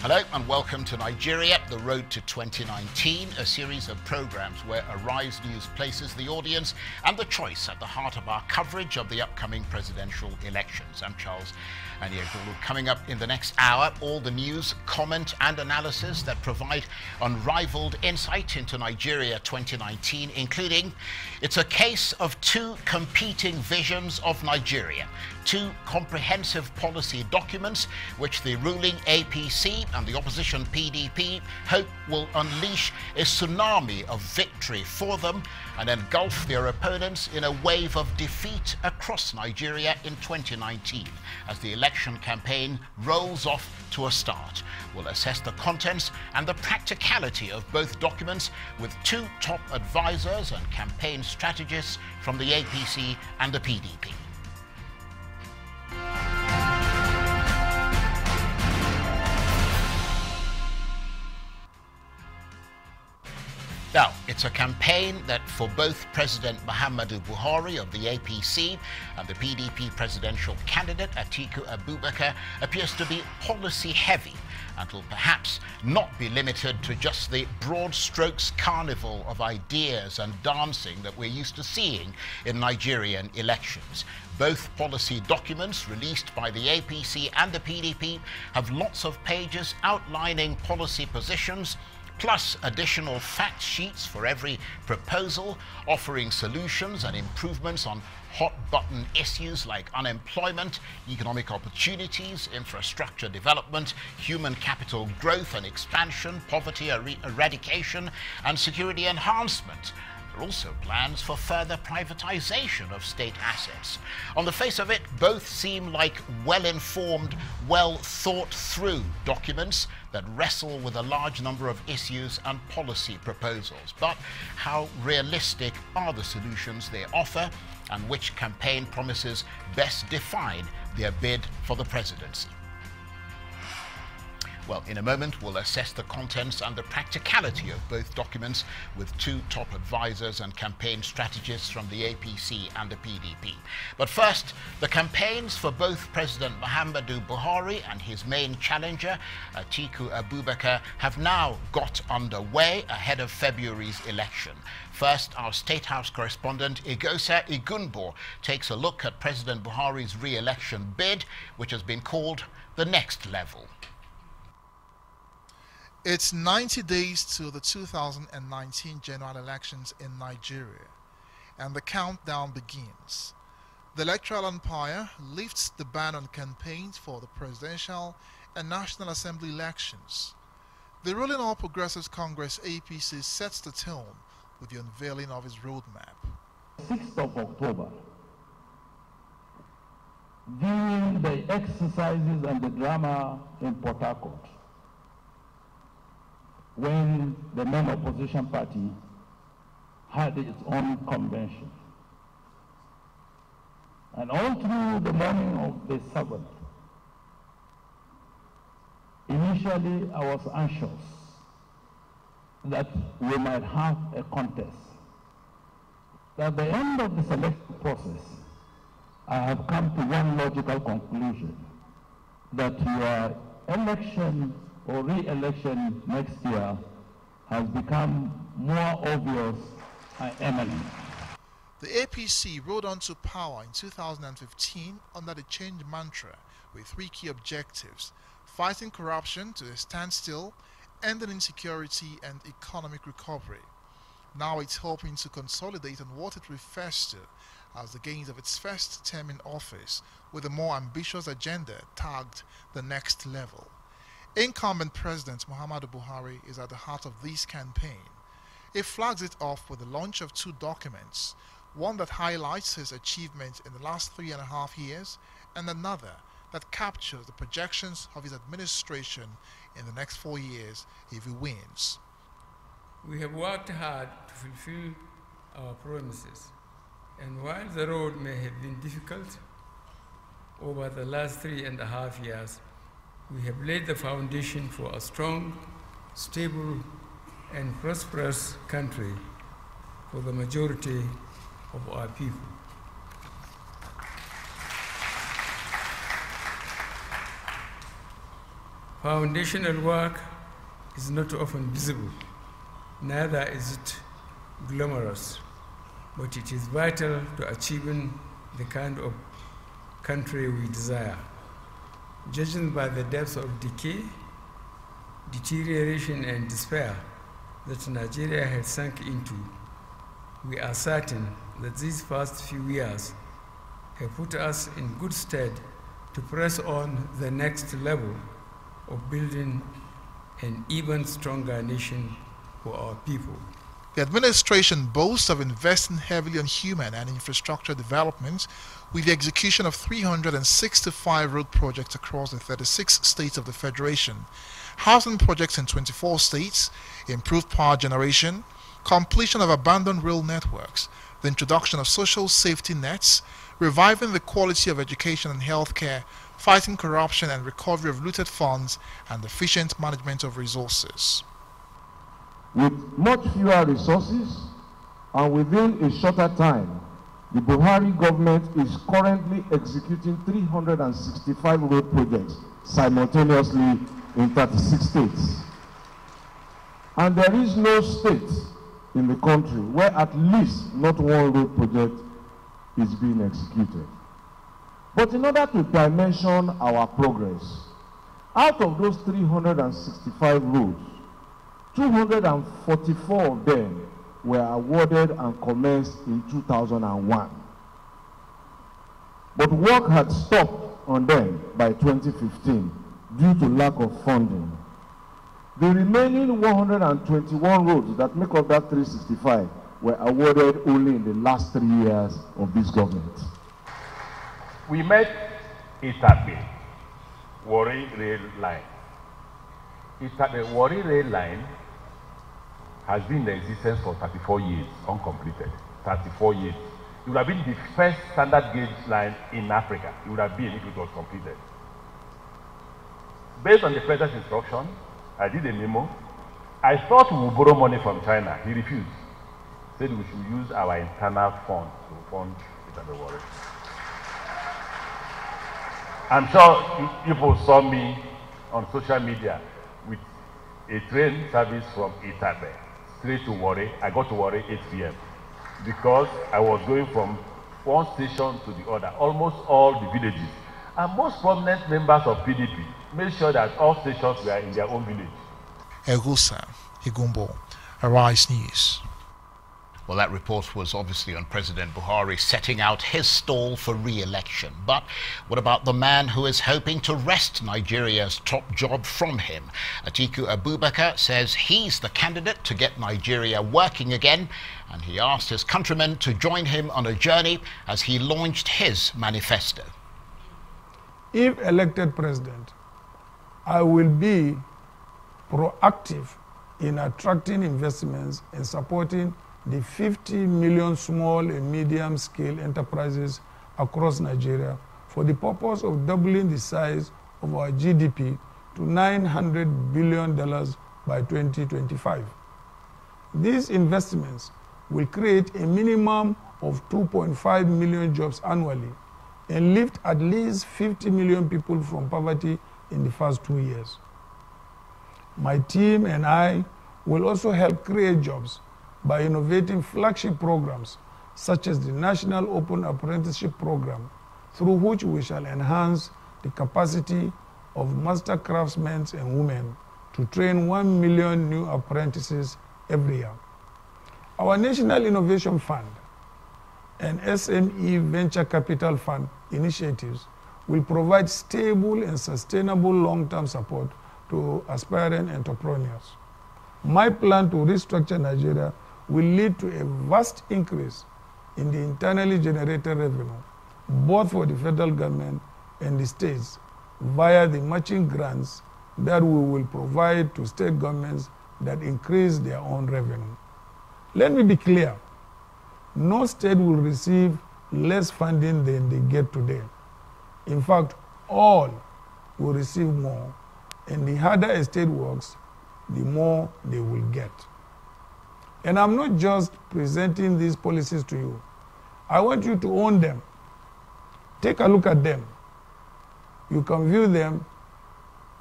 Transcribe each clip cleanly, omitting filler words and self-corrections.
Hello and welcome to Nigeria, the road to 2019, a series of programs where Arise News places the audience and the choice at the heart of our coverage of the upcoming presidential elections. I'm Charles Aniagulu. Coming up in the next hour, all the news, comment and analysis that provide unrivaled insight into Nigeria 2019, including it's a case of two competing visions of Nigeria, two comprehensive policy documents which the ruling APC and the opposition PDP hope will unleash a tsunami of victory for them and engulf their opponents in a wave of defeat across Nigeria in 2019 as the election campaign rolls off to a start. We'll assess the contents and the practicality of both documents with two top advisors and campaign strategists from the APC and the PDP. Now, it's a campaign that for both President Muhammadu Buhari of the APC and the PDP presidential candidate Atiku Abubarkar appears to be policy heavy and will perhaps not be limited to just the broad strokes carnival of ideas and dancing that we're used to seeing in Nigerian elections. Both policy documents released by the APC and the PDP have lots of pages outlining policy positions, plus additional fact sheets for every proposal, offering solutions and improvements on hot-button issues like unemployment, economic opportunities, infrastructure development, human capital growth and expansion, poverty eradication, and security enhancement. There are also plans for further privatization of state assets. On the face of it, both seem like well-informed, well-thought-through documents that wrestle with a large number of issues and policy proposals. But how realistic are the solutions they offer, and which campaign promises best define their bid for the presidency? Well, in a moment, we'll assess the contents and the practicality of both documents with two top advisors and campaign strategists from the APC and the PDP. But first, the campaigns for both President Muhammadu Buhari and his main challenger, Atiku Abubakar, have now got underway ahead of February's election. First, our State House correspondent, Igosa Igunbo, takes a look at President Buhari's re-election bid, which has been called the next level. It's 90 days to the 2019 general elections in Nigeria, and the countdown begins. The Electoral umpire lifts the ban on campaigns for the presidential and National Assembly elections. The ruling All Progressives Congress APC sets the tone with the unveiling of its roadmap. 6th of October, during the exercises and the drama in Port Harcourt, when the main opposition party had its own convention. And all through the morning of the 7th, initially I was anxious that we might have a contest. At the end of the selection process, I have come to one logical conclusion, that your election or re-election next year has become more obvious and imminent. The APC rode on to power in 2015 under the change mantra with three key objectives: fighting corruption to a standstill, ending insecurity, and economic recovery. Now it's hoping to consolidate on what it refers to as the gains of its first term in office with a more ambitious agenda tagged the next level. Incumbent President Muhammadu Buhari is at the heart of this campaign. He flags it off with the launch of two documents, one that highlights his achievements in the last 3.5 years, and another that captures the projections of his administration in the next 4 years if he wins. We have worked hard to fulfill our promises, and while the road may have been difficult over the last 3.5 years, we have laid the foundation for a strong, stable, and prosperous country for the majority of our people. Foundational work is not often visible, neither is it glamorous, but it is vital to achieving the kind of country we desire. Judging by the depths of decay, deterioration, and despair that Nigeria has sunk into, we are certain that these past few years have put us in good stead to press on the next level of building an even stronger nation for our people. The administration boasts of investing heavily on human and infrastructure development with the execution of 365 road projects across the 36 states of the Federation, housing projects in 24 states, improved power generation, completion of abandoned rail networks, the introduction of social safety nets, reviving the quality of education and healthcare, fighting corruption and recovery of looted funds, and efficient management of resources. With much fewer resources and within a shorter time, the Buhari government is currently executing 365 road projects simultaneously in 36 states. And there is no state in the country where at least not one road project is being executed. But in order to dimension our progress, out of those 365 roads, 244 of them were awarded and commenced in 2001. But work had stopped on them by 2015 due to lack of funding. The remaining 121 roads that make up that 365 were awarded only in the last 3 years of this government. We met Itape, Warri Rail Line. Itape Warri Rail Line has been in existence for 34 years, uncompleted. 34 years. It would have been the first standard gauge line in Africa. It would have been if it was completed. Based on the president's instruction, I did a memo. I thought we would borrow money from China. He refused. Said we should use our internal funds to fund Itape Warri. I'm sure people saw me on social media with a train service from Itape straight to Warri. I got to Warri 8 p.m. because I was going from one station to the other, almost all the villages. And most prominent members of PDP made sure that all stations were in their own village. Egusa Igumbo, Arise News. Well, that report was obviously on President Buhari setting out his stall for re-election. But what about the man who is hoping to wrest Nigeria's top job from him? Atiku Abubarkar says he's the candidate to get Nigeria working again, and he asked his countrymen to join him on a journey as he launched his manifesto. If elected president, I will be proactive in attracting investments and supporting the 50 million small and medium-scale enterprises across Nigeria for the purpose of doubling the size of our GDP to $900 billion by 2025. These investments will create a minimum of 2.5 million jobs annually and lift at least 50 million people from poverty in the first 2 years. My team and I will also help create jobs by innovating flagship programs such as the National Open Apprenticeship Program, through which we shall enhance the capacity of master craftsmen and women to train 1 million new apprentices every year. Our National Innovation Fund and SME Venture Capital Fund initiatives will provide stable and sustainable long-term support to aspiring entrepreneurs. My plan to restructure Nigeria will lead to a vast increase in the internally generated revenue, both for the federal government and the states, via the matching grants that we will provide to state governments that increase their own revenue. Let me be clear, no state will receive less funding than they get today. In fact, all will receive more, and the harder a state works, the more they will get. And I'm not just presenting these policies to you. I want you to own them. Take a look at them. You can view them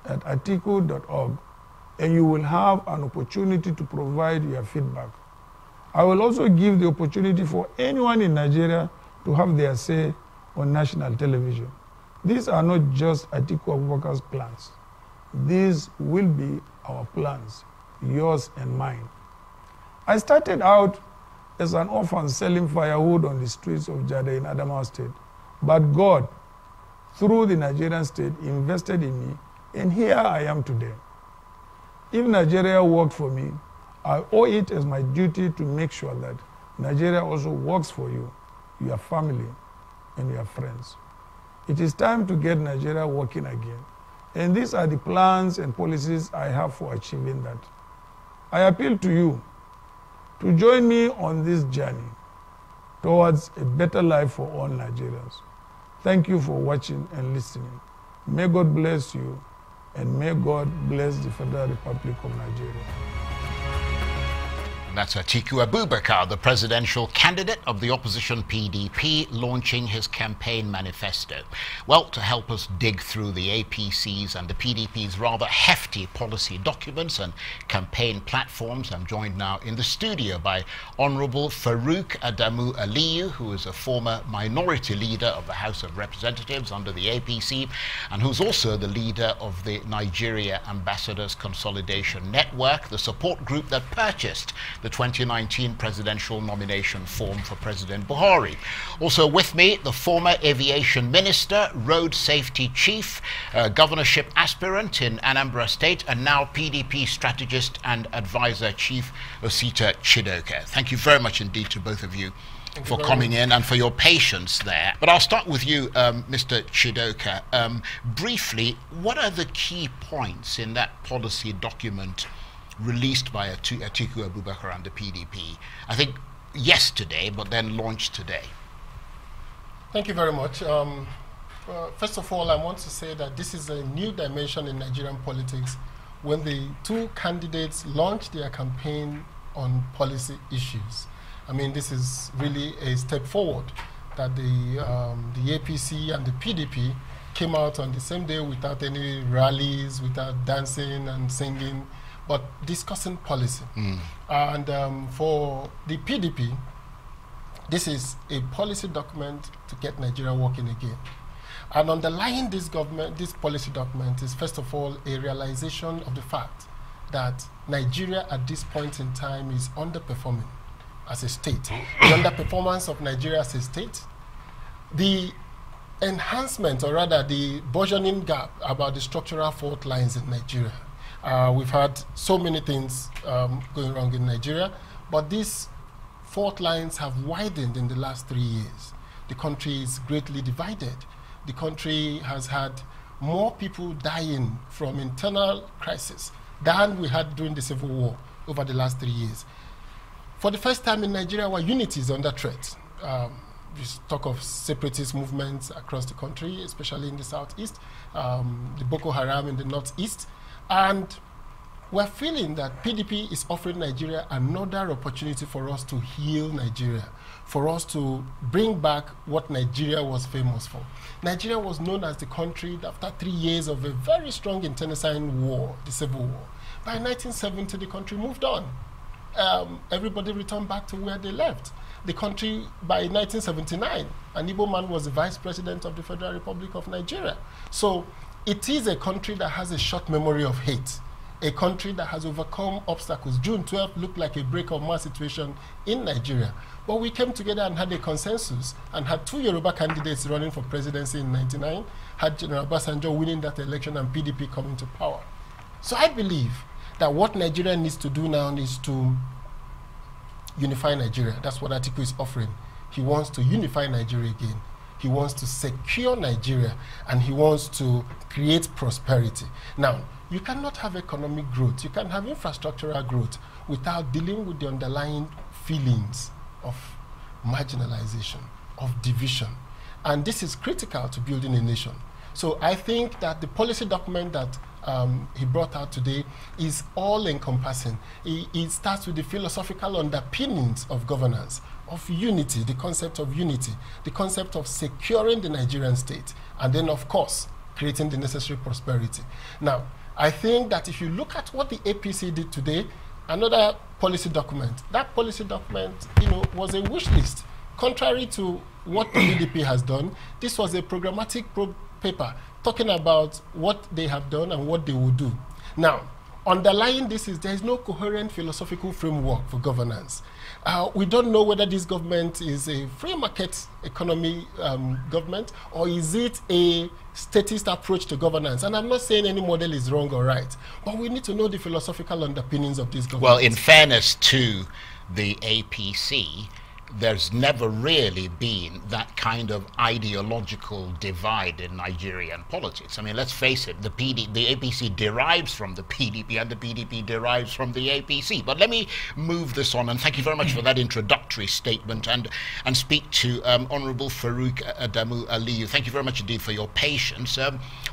at atiku.org, and you will have an opportunity to provide your feedback. I will also give the opportunity for anyone in Nigeria to have their say on national television. These are not just Atiku Abubarkar's plans. These will be our plans, yours and mine. I started out as an orphan selling firewood on the streets of Jada in Adamu State. But God, through the Nigerian state, invested in me, and here I am today. If Nigeria worked for me, I owe it as my duty to make sure that Nigeria also works for you, your family, and your friends. It is time to get Nigeria working again. And these are the plans and policies I have for achieving that. I appeal to you to join me on this journey towards a better life for all Nigerians. Thank you for watching and listening. May God bless you, and may God bless the Federal Republic of Nigeria. That's Atiku Abubakar, the presidential candidate of the opposition PDP, launching his campaign manifesto. Well, to help us dig through the APC's and the PDP's rather hefty policy documents and campaign platforms, I'm joined now in the studio by Honorable Farouk Adamu Aliyu, who is a former minority leader of the House of Representatives under the APC, and who's also the leader of the Nigeria Ambassadors Consolidation Network, the support group that purchased the 2019 presidential nomination form for President Buhari. Also with me, the former aviation minister, road safety chief, governorship aspirant in Anambra State, and now PDP strategist and advisor chief, Osita Chidoka. Thank you very much indeed to both of you for coming in and for your patience there. But I'll start with you, Mr. Chidoka. Briefly, what are the key points in that policy document released by Atiku Abubakar and the PDP, I think yesterday, but then launched today? Thank you very much. First of all, I want to say that this is a new dimension in Nigerian politics when the two candidates launched their campaign on policy issues. I mean, this is really a step forward that the APC and the PDP came out on the same day without any rallies, without dancing and singing, but discussing policy. And for the PDP, this is a policy document to get Nigeria working again. And underlying this policy document is, first of all, a realization of the fact that Nigeria at this point in time is underperforming as a state. The underperformance of Nigeria as a state, the enhancement, or rather the burgeoning gap about the structural fault lines in Nigeria. We've had so many things going wrong in Nigeria, but these fault lines have widened in the last 3 years. The country is greatly divided. The country has had more people dying from internal crisis than we had during the Civil War over the last 3 years. For the first time in Nigeria, our unity is under threat. We talk of separatist movements across the country, especially in the southeast, the Boko Haram in the northeast. And we're feeling that PDP is offering Nigeria another opportunity for us to heal Nigeria, for us to bring back what Nigeria was famous for. Nigeria was known as the country that after 3 years of a very strong internecine war, the Civil War. By 1970, the country moved on. Everybody returned back to where they left. The country, by 1979, an Igbo man was the vice president of the Federal Republic of Nigeria. So it is a country that has a short memory of hate, a country that has overcome obstacles. June 12th looked like a break of mass situation in Nigeria. But we came together and had a consensus and had two Yoruba candidates running for presidency in 1999, had General Obasanjo winning that election and PDP coming to power. So I believe that what Nigeria needs to do now is to unify Nigeria. That's what Atiku is offering. He wants to unify Nigeria again. He wants to secure Nigeria, and he wants to create prosperity. Now, you cannot have economic growth, you can have infrastructural growth without dealing with the underlying feelings of marginalization, of division. And this is critical to building a nation. So I think that the policy document that he brought out today is all-encompassing. It starts with the philosophical underpinnings of governance, of unity, the concept of unity, the concept of securing the Nigerian state, and then, of course, creating the necessary prosperity. Now, I think that if you look at what the APC did today, another policy document, that policy document, was a wish list. Contrary to what the PDP has done, this was a programmatic paper talking about what they have done and what they will do. Now, underlying this is there is no coherent philosophical framework for governance. We don't know whether this government is a free market economy government, or is it a statist approach to governance. And I'm not saying any model is wrong or right, but we need to know the philosophical underpinnings of this government. Well, in fairness to the APC, there's never really been that kind of ideological divide in Nigerian politics. I mean, let's face it, the APC derives from the PDP and the PDP derives from the APC. But let me move this on, and thank you very much for that introductory statement, and speak to Honorable Farouk Adamu Aliyu. Thank you very much indeed for your patience.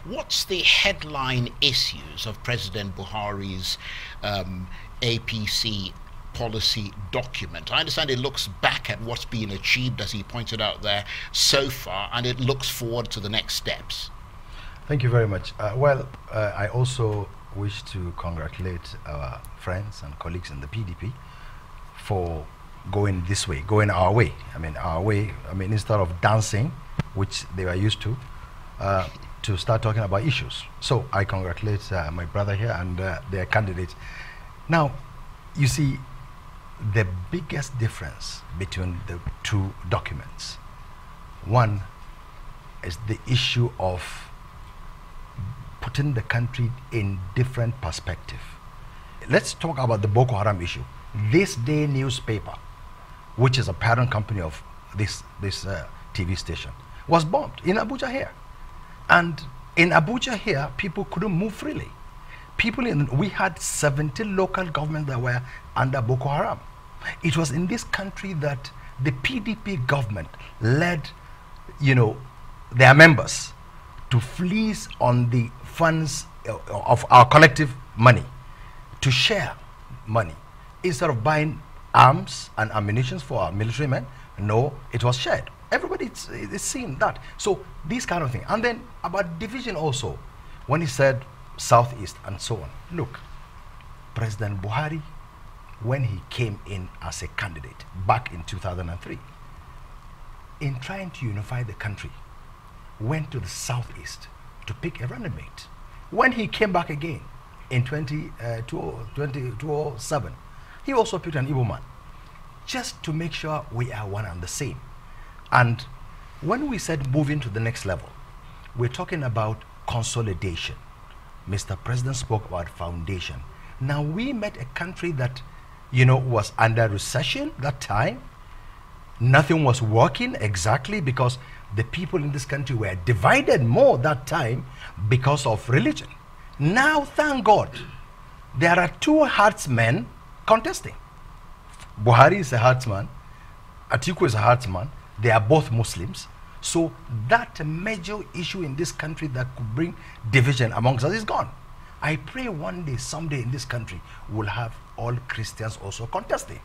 What's the headline issues of President Buhari's APC policy document? I understand it looks back at what's been achieved, as he pointed out there, so far, and it looks forward to the next steps. Thank you very much. I also wish to congratulate our friends and colleagues in the PDP for going this way, going our way. Our way, instead of dancing, which they were used to start talking about issues. So I congratulate my brother here and their candidate. Now, you see, the biggest difference between the two documents, one is the issue of putting the country in different perspective. Let's talk about the Boko Haram issue. This Day newspaper, which is a parent company of this TV station, was bombed in Abuja here. And in Abuja here, people couldn't move freely. We had 70 local governments that were under Boko Haram. It was in this country that the PDP government led, their members to fleece on the funds of our collective money, to share money. Instead of buying arms and ammunition for our military men, no, it was shared. Everybody is seeing that. So this kind of thing. And then about division also, when he said Southeast and so on. Look, President Buhari, when he came in as a candidate back in 2003, in trying to unify the country, went to the Southeast to pick a running mate. When he came back again in 2007, he also picked an Igbo man, just to make sure we are one and the same. And when we said moving to the next level, we're talking about consolidation. Mr. President spoke about foundation. Now, we met a country that, was under recession that time. Nothing was working exactly because the people in this country were divided more that time because of religion. Now, thank God, there are two herdsmen contesting. Buhari is a herdsman, Atiku is a herdsman. They are both Muslims. So that major issue in this country that could bring division amongst us is gone. I pray one day, someday in this country, we'll have all Christians also contesting,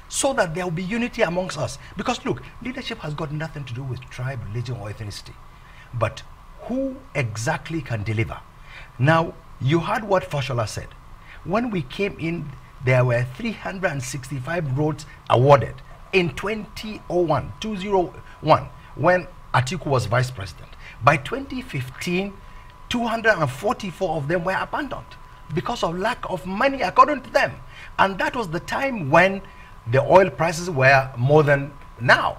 so that there will be unity amongst us. Because look, leadership has got nothing to do with tribe, religion, or ethnicity. But who exactly can deliver? Now, you heard what Fashola said. When we came in, there were 365 roads awarded in 2001, when Atiku was vice president. By 2015, 244 of them were abandoned because of lack of money, according to them. And that was the time when the oil prices were more than now.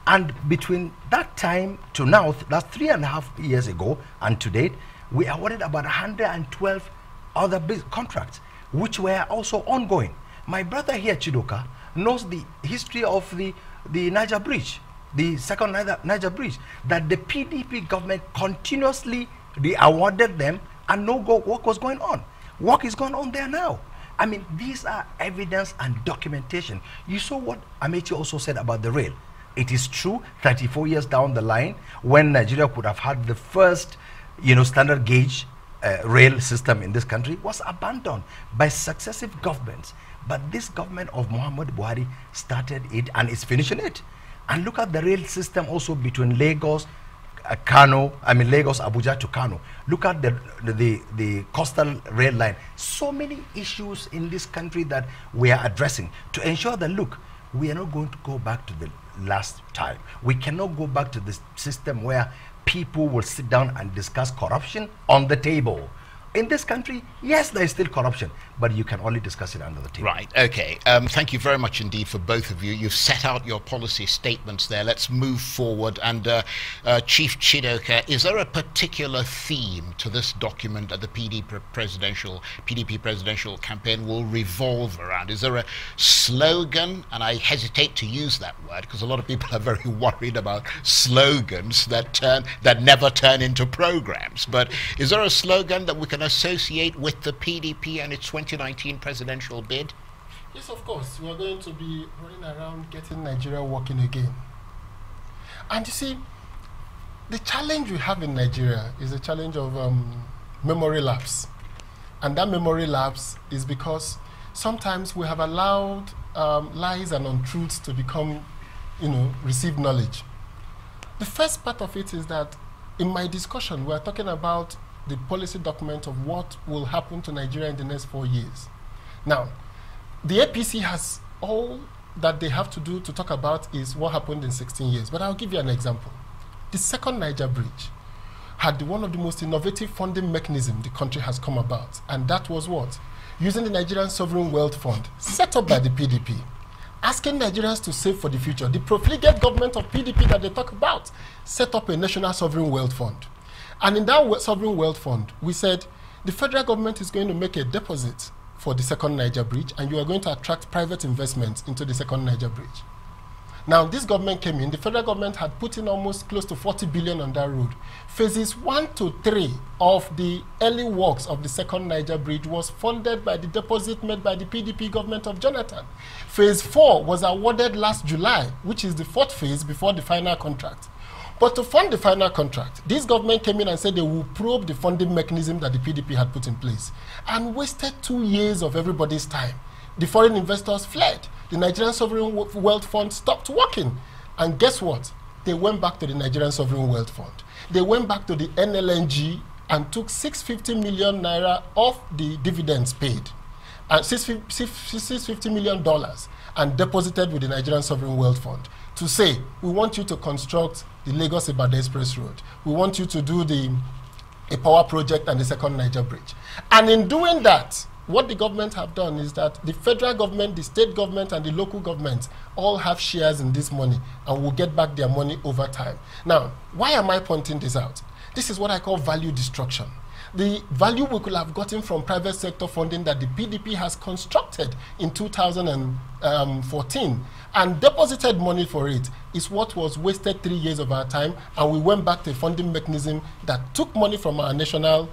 And between that time to now, that's 3.5 years ago, and to date, we awarded about 112 other contracts, which were also ongoing. My brother here, Chidoka, knows the history of the Niger Bridge, the second Niger Bridge, that the PDP government continuously awarded them, and no work was going on. Work is going on there now. I mean, these are evidence and documentation. You saw what Amechi also said about the rail. It is true, 34 years down the line, when Nigeria could have had the first, standard gauge rail system in this country, was abandoned by successive governments. But this government of Muhammadu Buhari started it and is finishing it. And look at the rail system also between Lagos, Kano, Lagos, Abuja to Kano. Look at the coastal rail line. So many issues in this country that we are addressing to ensure that, look, we are not going to go back to the last time. We cannot go back to this system where people will sit down and discuss corruption on the table. In this country, yes, there is still corruption, but you can only discuss it under the table. Right, okay. Thank you very much indeed for both of you. You've set out your policy statements there. Let's move forward. And Chief Chidoka, is there a particular theme to this document that the PDP presidential campaign will revolve around? Is there a slogan? And I hesitate to use that word because a lot of people are very worried about slogans that never turn into programs. But is there a slogan that we can associate with the PDP and its 2019 presidential bid? Yes, of course. We are going to be running around getting Nigeria working again. And you see, the challenge we have in Nigeria is a challenge of memory lapse. And that memory lapse is because sometimes we have allowed lies and untruths to become, received knowledge. The first part of it is that in my discussion, we are talking about the policy document of what will happen to Nigeria in the next 4 years. Now, the APC has all that they have to do to talk about is what happened in 16 years. But I'll give you an example. The second Niger bridge had one of the most innovative funding mechanisms the country has come about. And that was what? Using the Nigerian Sovereign Wealth Fund, set up by the PDP, asking Nigerians to save for the future. The profligate government of PDP that they talk about set up a National Sovereign Wealth Fund. And in that Sovereign Wealth Fund, we said the federal government is going to make a deposit for the second Niger bridge, and you are going to attract private investments into the second Niger bridge. Now, this government came in, the federal government had put in almost close to 40 billion on that road. Phases 1 to 3 of the early works of the second Niger bridge was funded by the deposit made by the PDP government of Jonathan. Phase 4 was awarded last July, which is the 4th phase before the final contract. But to fund the final contract, this government came in and said they will probe the funding mechanism that the PDP had put in place and wasted 2 years of everybody's time. The foreign investors fled. The Nigerian Sovereign Wealth Fund stopped working. And guess what? They went back to the Nigerian Sovereign Wealth Fund. They went back to the NLNG and took 650 million naira off the dividends paid, and $650 million, and deposited with the Nigerian Sovereign Wealth Fund to say, we want you to construct the Lagos-Ibadan Express Road. We want you to do a power project and the second Niger bridge. And in doing that, what the government have done is that the federal government, the state government, and the local government all have shares in this money and will get back their money over time. Now, why am I pointing this out? This is what I call value destruction. The value we could have gotten from private sector funding that the PDP has constructed in 2014 and deposited money for it is what was wasted 3 years of our time, and we went back to a funding mechanism that took money from our national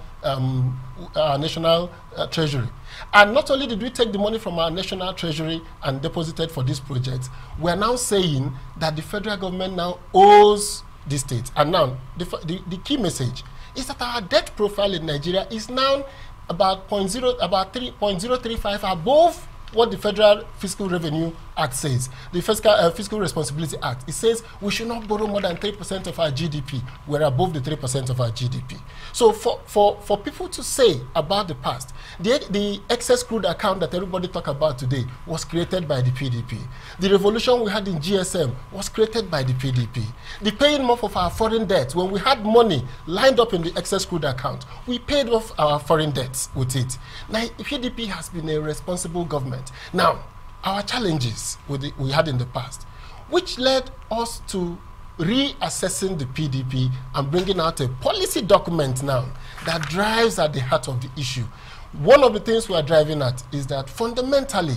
treasury. And not only did we take the money from our national treasury and deposited for this project, we are now saying that the federal government now owes the state. And now the key message is that our debt profile in Nigeria is now about 3.035 above what the Federal Fiscal Revenue Act says, the Fiscal Responsibility Act. It says we should not borrow more than 3% of our GDP. We're above the 3% of our GDP. So for people to say about the past, the excess crude account that everybody talk about today was created by the PDP. The revolution we had in GSM was created by the PDP. The paying off of our foreign debts, when we had money lined up in the excess crude account, we paid off our foreign debts with it. Now, PDP has been a responsible government. Now, our challenges we had in the past, which led us to reassessing the PDP and bringing out a policy document now that drives at the heart of the issue. One of the things we are driving at is that fundamentally,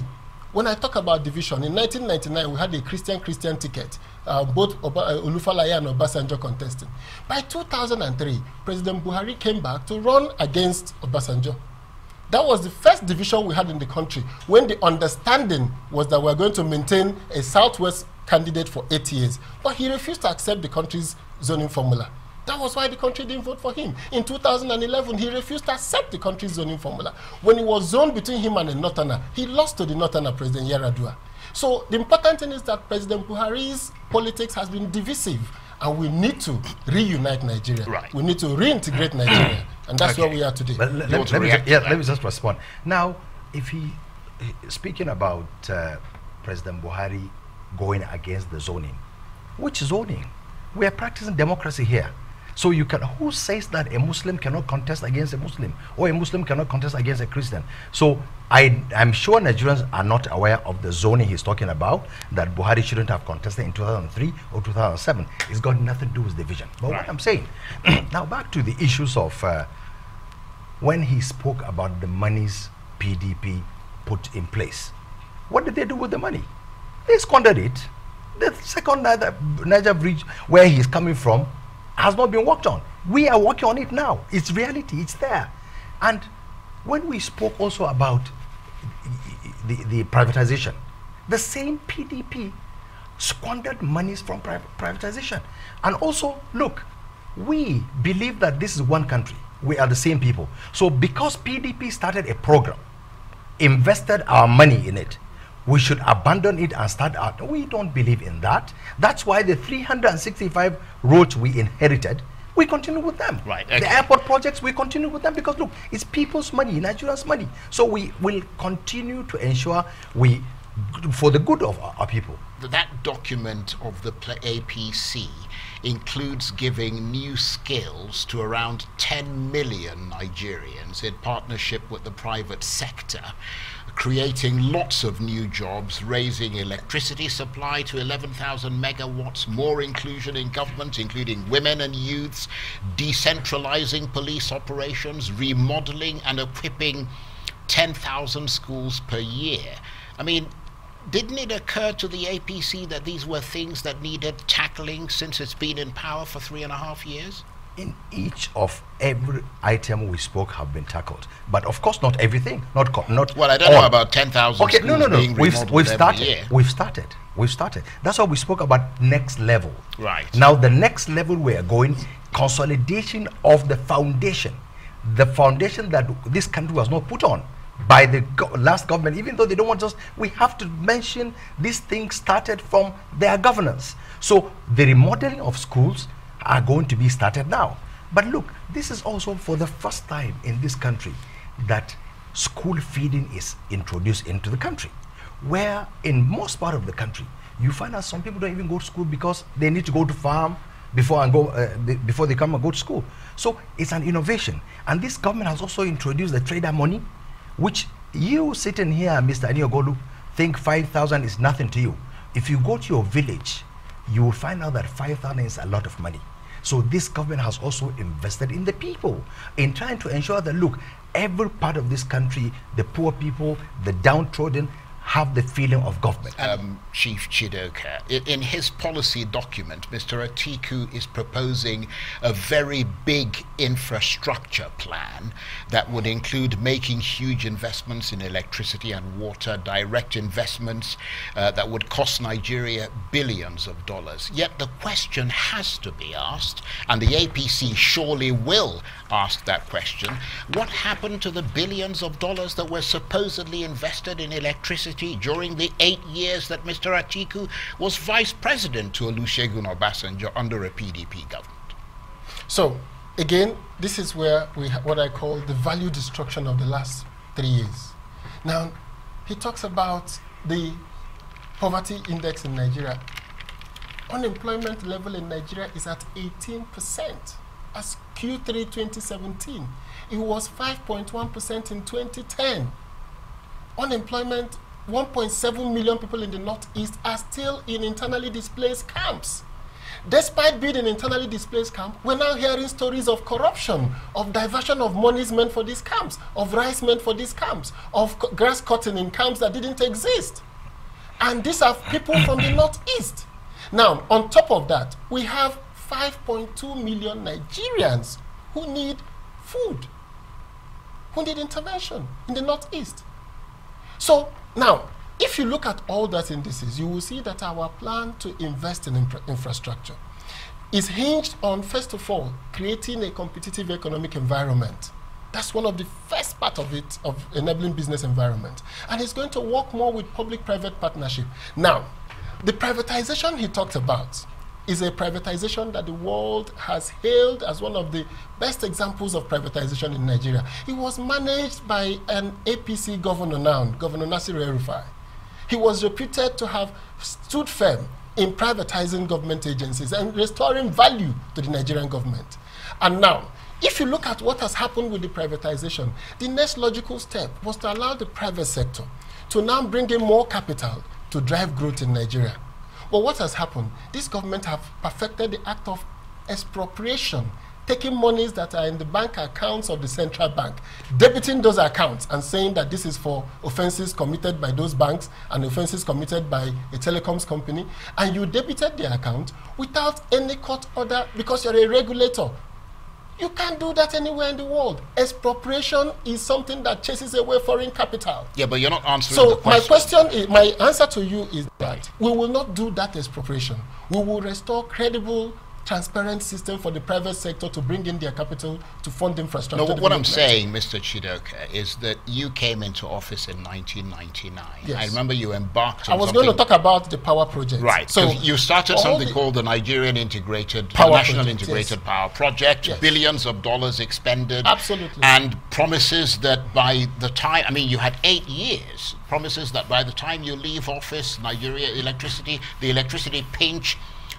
when I talk about division, in 1999 we had a Christian ticket, both Olufalaye and Obasanjo contesting. By 2003, President Buhari came back to run against Obasanjo. That was the first division we had in the country, when the understanding was that we were going to maintain a Southwest candidate for 8 years. But he refused to accept the country's zoning formula. That was why the country didn't vote for him. In 2011, he refused to accept the country's zoning formula. When it was zoned between him and a Northerner, he lost to the Northerner, President Yar'Adua. So the important thing is that President Buhari's politics has been divisive. And we need to reunite Nigeria. Right. We need to reintegrate Nigeria. And that's where we are today. Let me just respond. Now, if speaking about President Buhari going against the zoning, which zoning? We are practicing democracy here. So who says that a Muslim cannot contest against a Muslim, or a Muslim cannot contest against a Christian? So I'm sure Nigerians are not aware of the zoning he's talking about, that Buhari shouldn't have contested in 2003 or 2007. It's got nothing to do with division. But what I'm saying, now back to the issues of when he spoke about the monies PDP put in place. What did they do with the money? They squandered it. The second Niger bridge, where he's coming from, has not been worked on. We are working on it now. It's reality, it's there. And when we spoke also about the privatization, the same PDP squandered monies from privatization. And also, look, we believe that this is one country. We are the same people. So because PDP started a program, invested our money in it, we should abandon it and start out. We don't believe in that. That's why the 365 roads we inherited, we continue with them. Right. Okay. The airport projects, we continue with them because look, it's people's money, Nigerians' money. So we will continue to ensure for the good of our people. That document of the APC includes giving new skills to around 10 million Nigerians in partnership with the private sector, creating lots of new jobs, raising electricity supply to 11,000 megawatts, more inclusion in government, including women and youths, decentralizing police operations, remodeling and equipping 10,000 schools per year. I mean, didn't it occur to the APC that these were things that needed tackling since it's been in power for 3.5 years? In each of every item we spoke have been tackled, but of course not everything. Not well, I don't know about 10,000. Okay, no. Being We've started. We've started. That's why we spoke about next level. Right. Now the next level we are going, consolidation of the foundation that this country was not put on by the last government. Even though they don't want us, we have to mention these things started from their governance. So the remodeling of schools are going to be started now. But look, this is also for the first time in this country that school feeding is introduced into the country, where in most part of the country you find out some people don't even go to school because they need to go to farm before they come and go to school. So it's an innovation. And this government has also introduced the trader money, which you sitting here, Mr. Aniogolu, think 5,000 is nothing to you. If you go to your village, you will find out that 5,000 is a lot of money. So this government has also invested in the people, in trying to ensure that, look, every part of this country, the poor people, the downtrodden, have the feeling of government. Chief Chidoka, in his policy document, Mr. Atiku is proposing a very big infrastructure plan that would include making huge investments in electricity and water, direct investments that would cost Nigeria billions of dollars. Yet the question has to be asked, and the APC surely will ask that question, what happened to the billions of dollars that were supposedly invested in electricity during the 8 years that Mr. Atiku was vice president to Olusegun Obasanjo under a PDP government? So, again, this is where we what I call the value destruction of the last 3 years. Now, he talks about the poverty index in Nigeria. Unemployment level in Nigeria is at 18%. As Q3 2017, it was 5.1% in 2010. Unemployment, 1.7 million people in the Northeast are still in internally displaced camps. Despite being in internally displaced camp, we're now hearing stories of corruption, of diversion of monies meant for these camps, of rice meant for these camps, of grass cutting in camps that didn't exist. And these are people from the Northeast. Now, on top of that, we have 5.2 million Nigerians who need food, who need intervention in the Northeast. So now, if you look at all that indices, you will see that our plan to invest in infrastructure is hinged on, first of all, creating a competitive economic environment. That's one of the first part of it, of enabling business environment. And it's going to work more with public-private partnership. Now, the privatization he talked about is a privatization that the world has hailed as one of the best examples of privatization in Nigeria. It was managed by an APC governor now, Governor Nasir El-Rufai. He was reputed to have stood firm in privatizing government agencies and restoring value to the Nigerian government. And now, if you look at what has happened with the privatization, the next logical step was to allow the private sector to now bring in more capital to drive growth in Nigeria. But what has happened? This government have perfected the act of expropriation, taking monies that are in the bank accounts of the central bank, debiting those accounts and saying that this is for offenses committed by those banks and offenses committed by a telecoms company, and you debited the account without any court order because you're a regulator. You can't do that anywhere in the world. Expropriation is something that chases away foreign capital. Yeah, but you're not answering the question. My answer to you is that we will not do that expropriation. We will restore credible, transparent system for the private sector to bring in their capital to fund infrastructure. No, what I'm saying, Mr. Chidoka, is that you came into office in 1999. Yes. I remember you embarked on I was going to talk about the power project. Right. So you started something called the Nigerian Integrated, National Integrated Power Project, billions of dollars expended. Absolutely. And promises that by the time, I mean, you had 8 years, promises that by the time you leave office, Nigeria the electricity pinch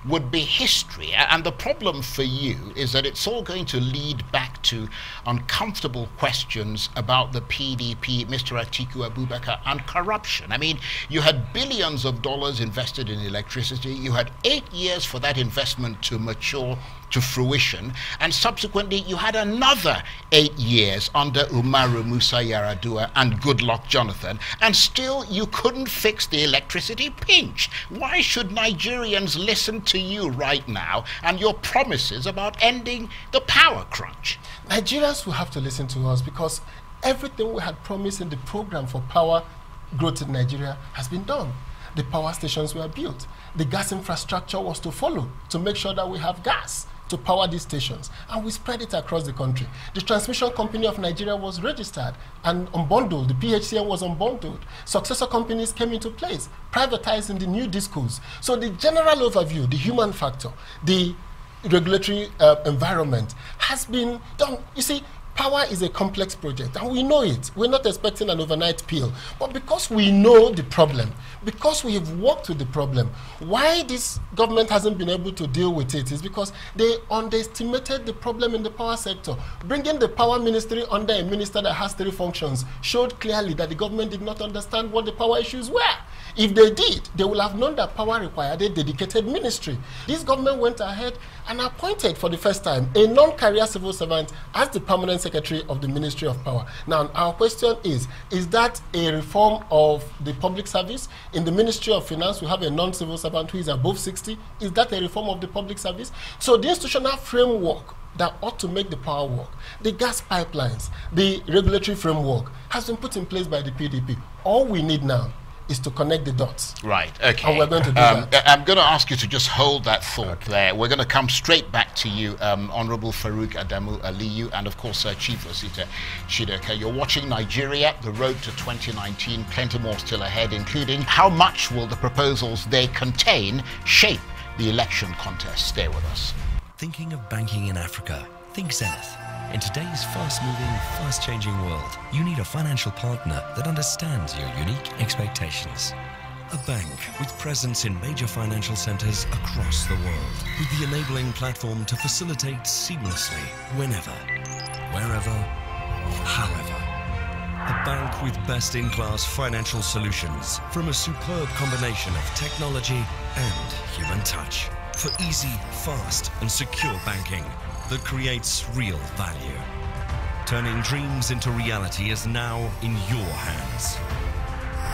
would be history. And the problem for you is that it's all going to lead back to uncomfortable questions about the PDP, Mr. Atiku Abubakar, and corruption. I mean, you had billions of dollars invested in electricity. You had 8 years for that investment to mature to fruition, and subsequently you had another 8 years under Umaru Musa Yar'Adua and Goodluck Jonathan, and still you couldn't fix the electricity pinch. Why should Nigerians listen to you right now and your promises about ending the power crunch? Nigerians will have to listen to us because everything we had promised in the program for power growth in Nigeria has been done. The power stations were built. The gas infrastructure was to follow to make sure that we have gas to power these stations, and we spread it across the country. The Transmission Company of Nigeria was registered and unbundled. The PHCN was unbundled. Successor companies came into place, privatizing the new discos. So the general overview, the human factor, the regulatory environment has been done. You see, power is a complex project, and we know it. We're not expecting an overnight pill. But because we know the problem, because we have worked with the problem, why this government hasn't been able to deal with it is because they underestimated the problem in the power sector. Bringing the power ministry under a minister that has 3 functions showed clearly that the government did not understand what the power issues were. If they did, they would have known that power required a dedicated ministry. This government went ahead and appointed for the first time a non-career civil servant as the permanent secretary of the Ministry of Power. Now, our question is that a reform of the public service? In the Ministry of Finance, we have a non-civil servant who is above 60. Is that a reform of the public service? So the institutional framework that ought to make the power work, the gas pipelines, the regulatory framework has been put in place by the PDP. All we need now is to connect the dots. Right, okay. And we're going to do that. I'm going to ask you to just hold that thought there. We're going to come straight back to you, Honorable Farouk, Adamu, Aliyu, and of course Chief Osita Chidoka. You're watching Nigeria, the road to 2019, plenty more still ahead, including how much will the proposals they contain shape the election contest. Stay with us. Thinking of banking in Africa? Think Zenith. In today's fast-moving, fast-changing world, you need a financial partner that understands your unique expectations. A bank with presence in major financial centers across the world, with the enabling platform to facilitate seamlessly, whenever, wherever, however. A bank with best-in-class financial solutions from a superb combination of technology and human touch for easy, fast, and secure banking that creates real value. Turning dreams into reality is now in your hands.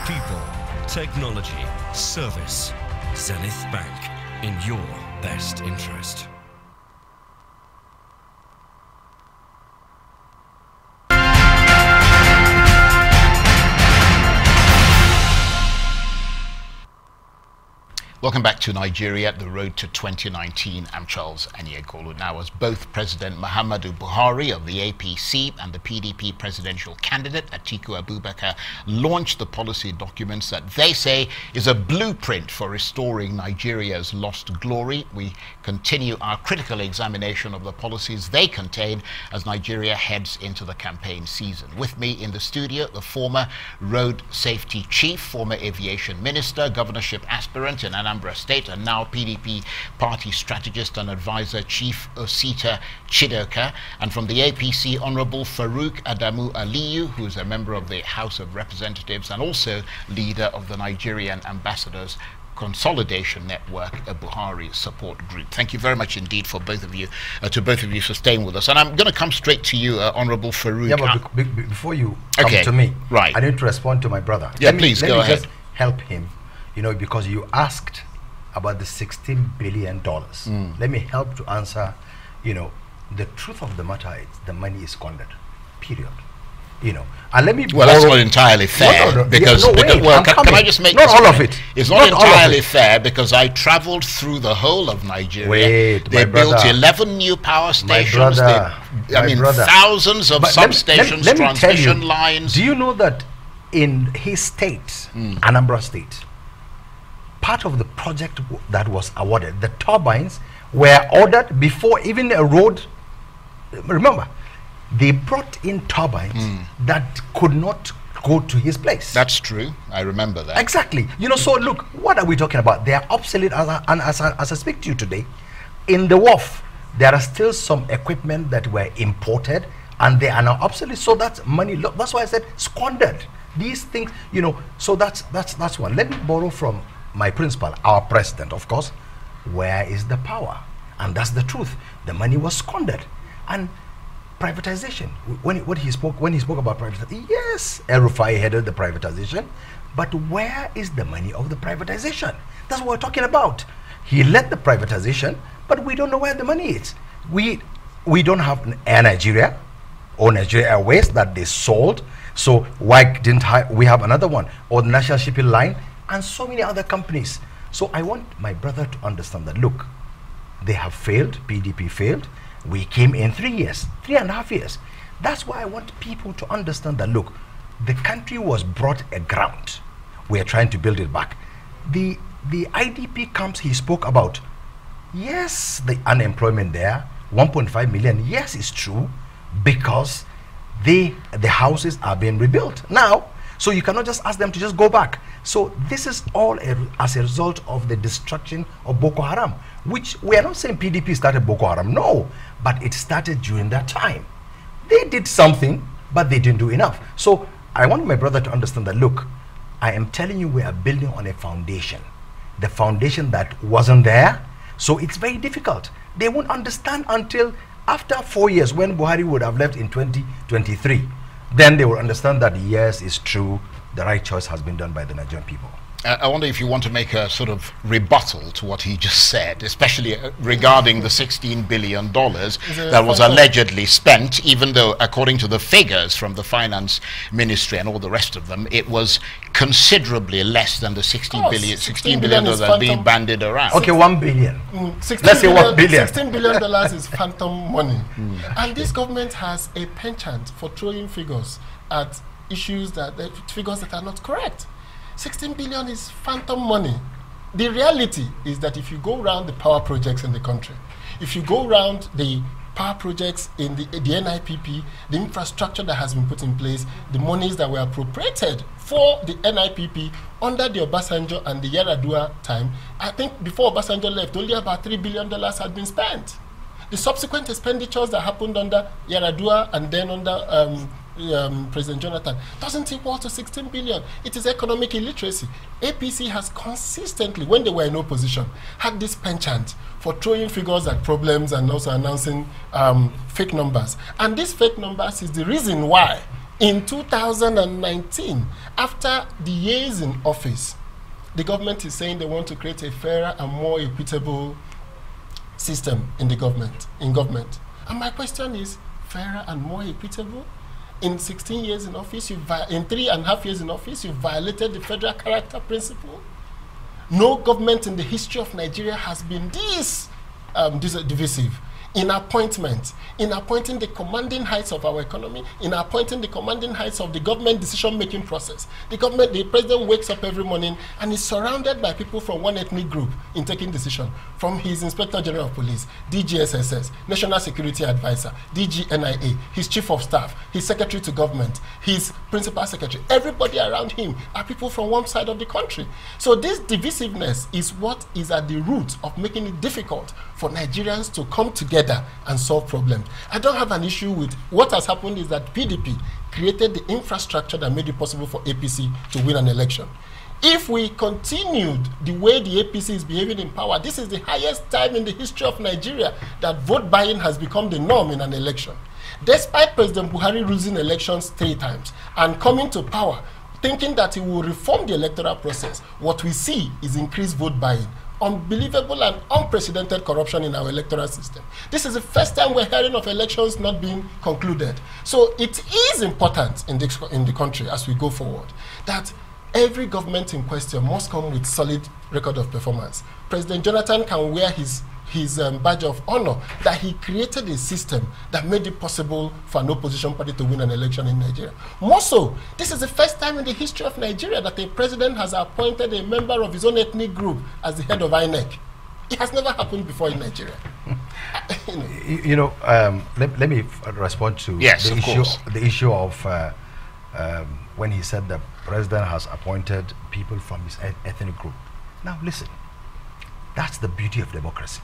People, technology, service. Zenith Bank, in your best interest. Welcome back to Nigeria, the road to 2019. I'm Charles Aniekolu. Now, as both President Muhammadu Buhari of the APC and the PDP presidential candidate Atiku Abubakar launched the policy documents that they say is a blueprint for restoring Nigeria's lost glory, we continue our critical examination of the policies they contain as Nigeria heads into the campaign season. With me in the studio, the former road safety chief, former aviation minister, governorship aspirant in Anambra State, and now PDP party strategist and advisor, Chief Osita Chidoka, and from the APC, Honorable Farouk Adamu Aliyu, who is a member of the House of Representatives and also leader of the Nigerian Ambassadors Consolidation Network, a Buhari support group. Thank you very much indeed for both of you, for staying with us. And I'm going to come straight to you, Honorable Farouk. Yeah, but before you come to me, right, I need to respond to my brother. Yeah, please go ahead. Just help him, because you asked about the $16 billion. Let me help to answer. The truth of the matter is the money is squandered. Period. And let me. Well, that's not entirely fair because can I just make not all of it? It's not entirely fair because I travelled through the whole of Nigeria. They built 11 new power stations. Thousands of substations, transmission lines. Do you know that in his state, Anambra State, part of the project that was awarded, the turbines were ordered before even a road. Remember, they brought in turbines that could not go to his place. That's true. I remember that. Exactly. So look, what are we talking about? They are obsolete. And as I speak to you today, in the wharf, there are still some equipment that were imported and they are now obsolete. So that's money. That's why I said squandered. These things, so that's one. Let me borrow from my principal, our president, of course. Where is the power? And that's the truth. The money was squandered. And privatization, when he spoke about privatization, yes, El-Rufai headed the privatization, but where is the money of the privatization? That's what we're talking about. He led the privatization, but we don't know where the money is. We don't have Air Nigeria or Nigeria Airways that they sold, so why didn't we have another one, or the National Shipping Line, and so many other companies. So I want my brother to understand that, look, they have failed, PDP failed. We came in 3.5 years. That's why I want people to understand that, look, the country was brought aground. We are trying to build it back. The IDP camps he spoke about, yes, the unemployment there, 1.5 million, yes, it's true, because the houses are being rebuilt now. So you cannot just ask them to just go back. So this is all as a result of the destruction of Boko Haram, which we are not saying PDP started Boko Haram, no, but it started during that time. They did something, but they didn't do enough. So I want my brother to understand that, look, I am telling you, we are building on a foundation, the foundation that wasn't there. So it's very difficult. They won't understand until after 4 years, when Buhari would have left in 2023. Then they will understand that, yes, it's true, the right choice has been done by the Nigerian people. I wonder if you want to make a sort of rebuttal to what he just said, especially regarding the $16 billion that was allegedly spent, even though, according to the figures from the finance ministry and all the rest of them, it was considerably less than the $16 billion that are being bandied around. Okay, 1 billion. Let's say 1 billion. $16 billion is phantom money. And this government has a penchant for throwing figures at issues figures that are not correct. 16 billion is phantom money. The reality is that if you go around the power projects in the country, if you go around the power projects in the NIPP, the infrastructure that has been put in place, the monies that were appropriated for the NIPP under the Obasanjo and the Yar'Adua time, I think before Obasanjo left, only about $3 billion had been spent. The subsequent expenditures that happened under Yar'Adua and then under President Jonathan doesn't equal to 16 billion. It is economic illiteracy. APC has consistently, when they were in opposition, had this penchant for throwing figures at problems and also announcing fake numbers. And these fake numbers is the reason why in 2019, after the years in office, the government is saying they want to create a fairer and more equitable system in the government. And my question is, fairer and more equitable? In 16 years in office, in 3.5 years in office, you violated the federal character principle. No government in the history of Nigeria has been this divisive. In appointment, in appointing the commanding heights of our economy, in appointing the commanding heights of the government decision-making process. The president wakes up every morning and is surrounded by people from one ethnic group in taking decision, from his Inspector General of Police, DGSSS, National Security Advisor, DGNIA, his Chief of Staff, his Secretary to Government, his Principal Secretary. Everybody around him are people from one side of the country. So this divisiveness is what is at the root of making it difficult for Nigerians to come together and solve problems. I don't have an issue with what has happened is that PDP created the infrastructure that made it possible for APC to win an election. If we continued the way the APC is behaving in power, this is the highest time in the history of Nigeria that vote buying has become the norm in an election. Despite President Buhari losing elections 3 times and coming to power thinking that he will reform the electoral process, what we see is increased vote buying, unbelievable and unprecedented corruption in our electoral system. This is the first time we're hearing of elections not being concluded. So it is important in the country as we go forward that every government in question must come with solid record of performance. President Jonathan can wear his badge of honor that he created a system that made it possible for an opposition party to win an election in Nigeria. More so, this is the first time in the history of Nigeria that a president has appointed a member of his own ethnic group as the head of INEC. It has never happened before in Nigeria. Let me respond to the issue of when he said the president has appointed people from his ethnic group. Now listen, that's the beauty of democracy.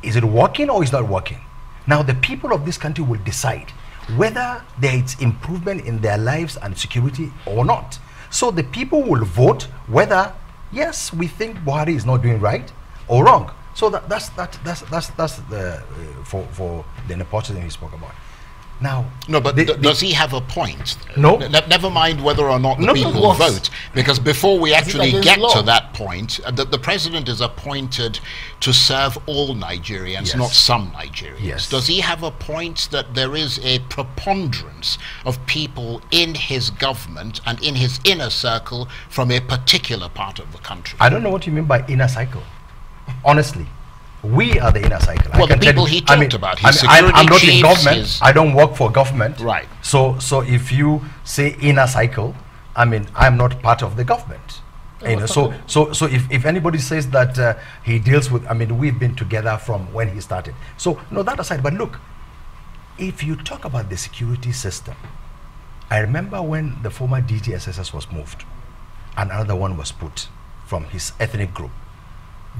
Is it working or is it not working? Now the people of this country will decide whether there is improvement in their lives and security or not. So the people will vote whether, yes, we think Buhari is not doing right or wrong. So that's the for the nepotism he spoke about. Now, no, but does he have a point? No. Never mind whether or not the people vote, because before we actually get to that point, the president is appointed to serve all Nigerians, not some Nigerians. Yes. Does he have a point that there is a preponderance of people in his government and in his inner circle from a particular part of the country? I don't know what you mean by inner cycle, honestly. We are the inner cycle. Well, the people he talked about, I'm not in government. I don't work for government. Right. So if you say inner cycle, I mean, I'm not part of the government. So if anybody says that he deals with, I mean, we've been together from when he started. So no, that aside. But look, if you talk about the security system, I remember when the former DGSSS was moved, and another one was put from his ethnic group.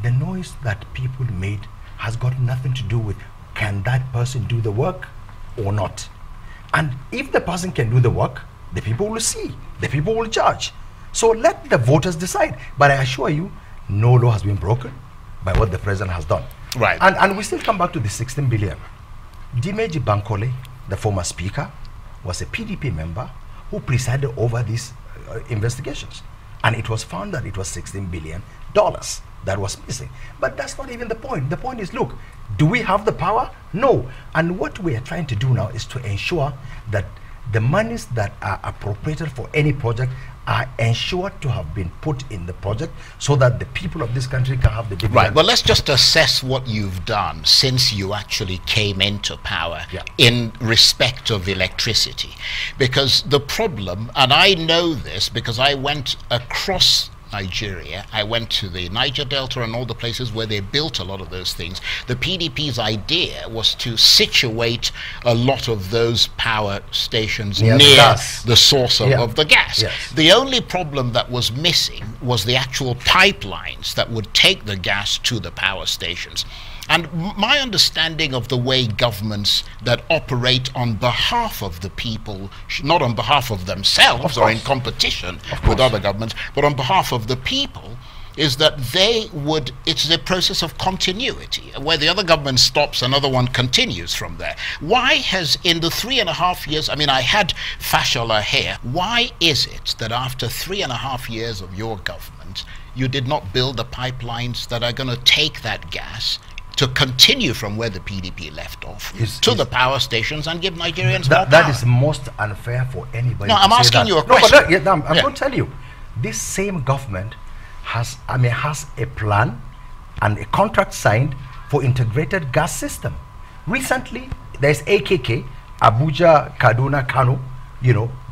The noise that people made has got nothing to do with can that person do the work or not. And if the person can do the work, the people will see, the people will judge. So let the voters decide. But I assure you, no law has been broken by what the president has done. Right. And we still come back to the 16 billion. Dimeji Bankole, the former speaker, was a PDP member who presided over these investigations. And it was found that it was $16 billion that was missing. But that's not even the point. The point is, look, do we have the power? No. And what we are trying to do now is to ensure that the monies that are appropriated for any project are ensured to have been put in the project so that the people of this country can have the dividend. Right. Well, let's just assess what you've done since you actually came into power in respect of electricity. Because the problem, and I know this because I went across Nigeria, I went to the Niger Delta and all the places where they built a lot of those things. The PDP's idea was to situate a lot of those power stations near the source of the gas. Yes. The only problem that was missing was the actual pipelines that would take the gas to the power stations. And my understanding of the way governments that operate on behalf of the people, not on behalf of themselves or in competition with other governments, but on behalf of the people, is that it's a process of continuity. Where the other government stops, another one continues from there. Why has, in the 3.5 years, I mean, I had Fashola here, why is it that after 3.5 years of your government, you did not build the pipelines that are going to take that gas to continue from where the PDP left off to the power stations and give Nigerians more power? That is most unfair for anybody. No, I'm asking you a question. I'm going to tell you, this same government has a plan and a contract signed for integrated gas system. Recently, there's AKK, Abuja, Kaduna, Kano,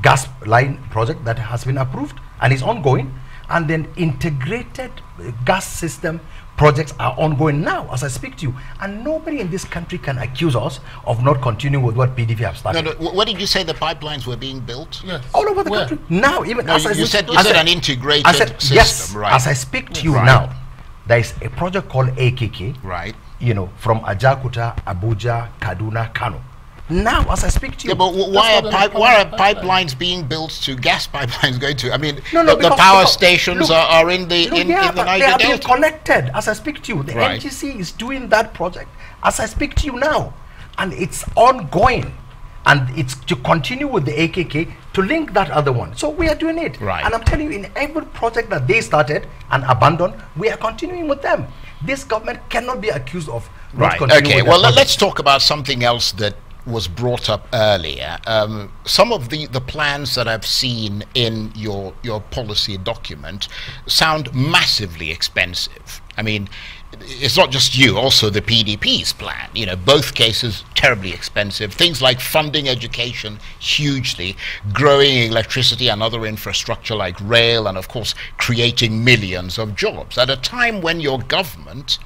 gas line project that has been approved and is ongoing. And then integrated gas system projects are ongoing now as I speak to you. And nobody in this country can accuse us of not continuing with what PDP have started. No, what did you say the pipelines were being built? Yes. All over the country. Now, even no, you said an integrated system, yes, right? As I speak to you now, there is a project called AKK, right? From Ajakuta, Abuja, Kaduna, Kano. Now, as I speak to you, yeah, but why are pipelines being built to gas pipelines going to? I mean, the power stations are in the in the Niger Delta. They are being connected as I speak to you. The NGC is doing that project as I speak to you now, and it's ongoing, and it's to continue with the AKK to link that other one. So we are doing it, right? And I'm telling you, in every project that they started and abandoned, we are continuing with them. This government cannot be accused of not continuing. Okay. With Well, let's talk about something else that was brought up earlier. Some of the plans that I've seen in your policy document sound massively expensive. I mean, it's not just you, also the PDP's plan. Both cases terribly expensive. Things like funding education hugely, growing electricity and other infrastructure like rail, and of course creating millions of jobs at a time when your government,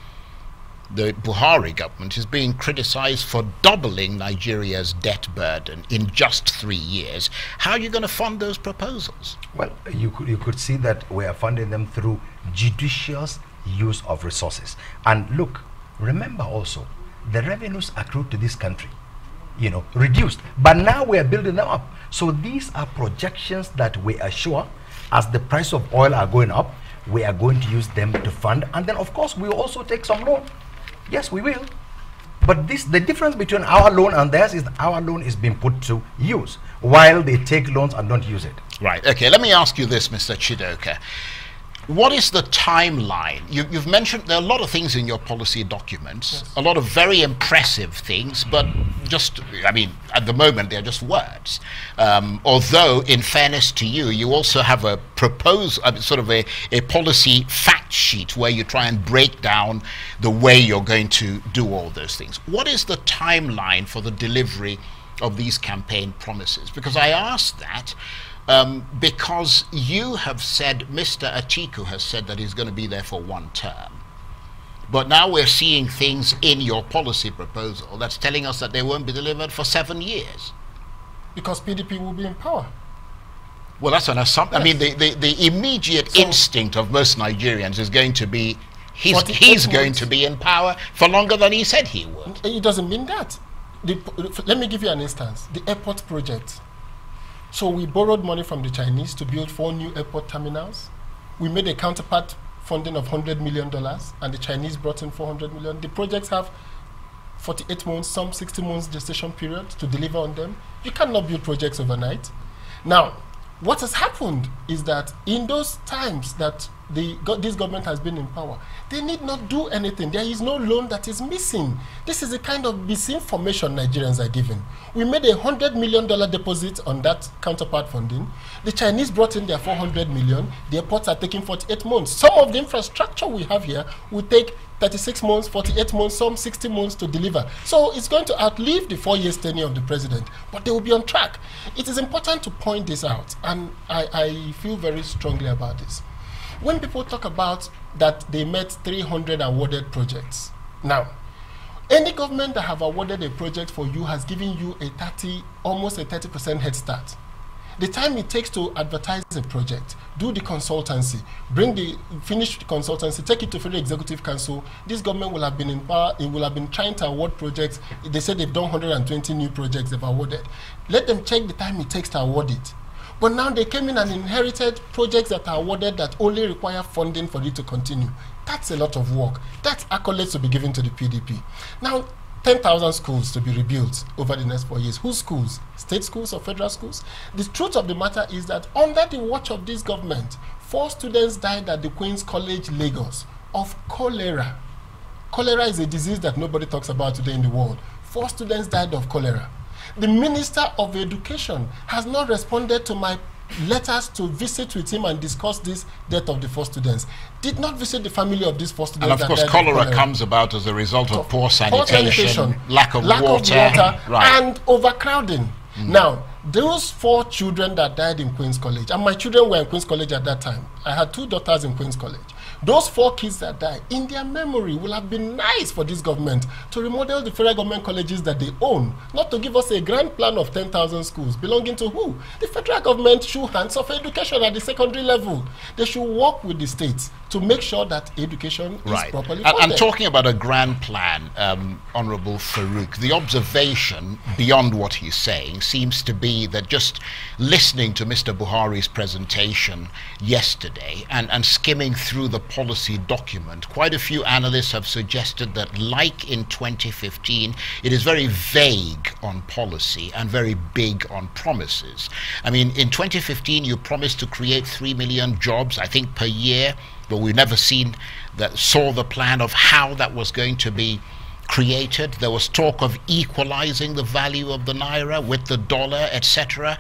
the Buhari government, is being criticized for doubling Nigeria's debt burden in just 3 years. How are you going to fund those proposals? Well, you could see that we are funding them through judicious use of resources. And look, remember also, the revenues accrued to this country, reduced. But now we are building them up. So these are projections that we are sure, as the price of oil are going up, we are going to use them to fund. And then, of course, we will also take some loan. Yes, we will. But the difference between our loan and theirs is that our loan is being put to use, while they take loans and don't use it. Right. Okay, let me ask you this, Mr. Chidoka. What is the timeline? You've mentioned there are a lot of things in your policy documents, yes, a lot of very impressive things, but at the moment they're just words. Although, in fairness to you, you also have a a policy fact sheet where you try and break down the way you're going to do all those things. What is the timeline for the delivery of these campaign promises? Because I ask that because you have said, Mr. Atiku has said that he's going to be there for 1 term. But now we're seeing things in your policy proposal that's telling us that they won't be delivered for 7 years. Because PDP will be in power. Well, that's an assumption. Yes. I mean, the immediate instinct of most Nigerians is going to be he's going to be in power for longer than he said he would. It doesn't mean that. Let me give you an instance. The airport project. So we borrowed money from the Chinese to build 4 new airport terminals. We made a counterpart funding of $100 million, and the Chinese brought in $400 million. The projects have 48 months, some 60 months gestation period to deliver on them. You cannot build projects overnight. Now, what has happened is that in those times that this government has been in power, they need not do anything. There is no loan that is missing. This is the kind of misinformation Nigerians are given. We made a $100 million deposit on that counterpart funding. The Chinese brought in their $400 million. The airports are taking 48 months. Some of the infrastructure we have here will take 36 months, 48 months, some 60 months to deliver. So it's going to outlive the 4 years tenure of the president, but they will be on track. It is important to point this out, and I feel very strongly about this. When people talk about that they met 300 awarded projects, now, any government that have awarded a project for you has given you almost a 30% head start. The time it takes to advertise a project, do the consultancy, finish the consultancy, take it to Federal Executive Council, this government will have been in power, it will have been trying to award projects. They said they've done 120 new projects they've awarded. Let them check the time it takes to award it. But now they came in and inherited projects that are awarded that only require funding for it to continue. That's a lot of work. That's accolades to be given to the PDP. Now, 10,000 schools to be rebuilt over the next 4 years. Whose schools? State schools or federal schools? The truth of the matter is that under the watch of this government, 4 students died at the Queen's College, Lagos, of cholera. Cholera is a disease that nobody talks about today in the world. 4 students died of cholera. The Minister of Education has not responded to my letters to visit with him and discuss this death of the 4 students. Did not visit the family of these 4 students. And of course, cholera comes about as a result of poor sanitation, lack of water, right, and overcrowding. Now, those 4 children that died in Queen's College, and my children were in Queen's College at that time. I had 2 daughters in Queen's College. Those 4 kids that died, in their memory, will have been nice for this government to remodel the federal government colleges that they own, not to give us a grand plan of 10,000 schools. Belonging to who? The federal government should hands off education at the secondary level. They should work with the states to make sure that education is properly funded. And talking about a grand plan, Honorable Farouk, the observation beyond what he's saying seems to be that just listening to Mr. Buhari's presentation yesterday and skimming through the policy document, quite a few analysts have suggested that, like in 2015, it is very vague on policy and very big on promises. I mean, in 2015, you promised to create 3 million jobs, I think, per year, but we've never saw the plan of how that was going to be created. There was talk of equalizing the value of the naira with the dollar, etc.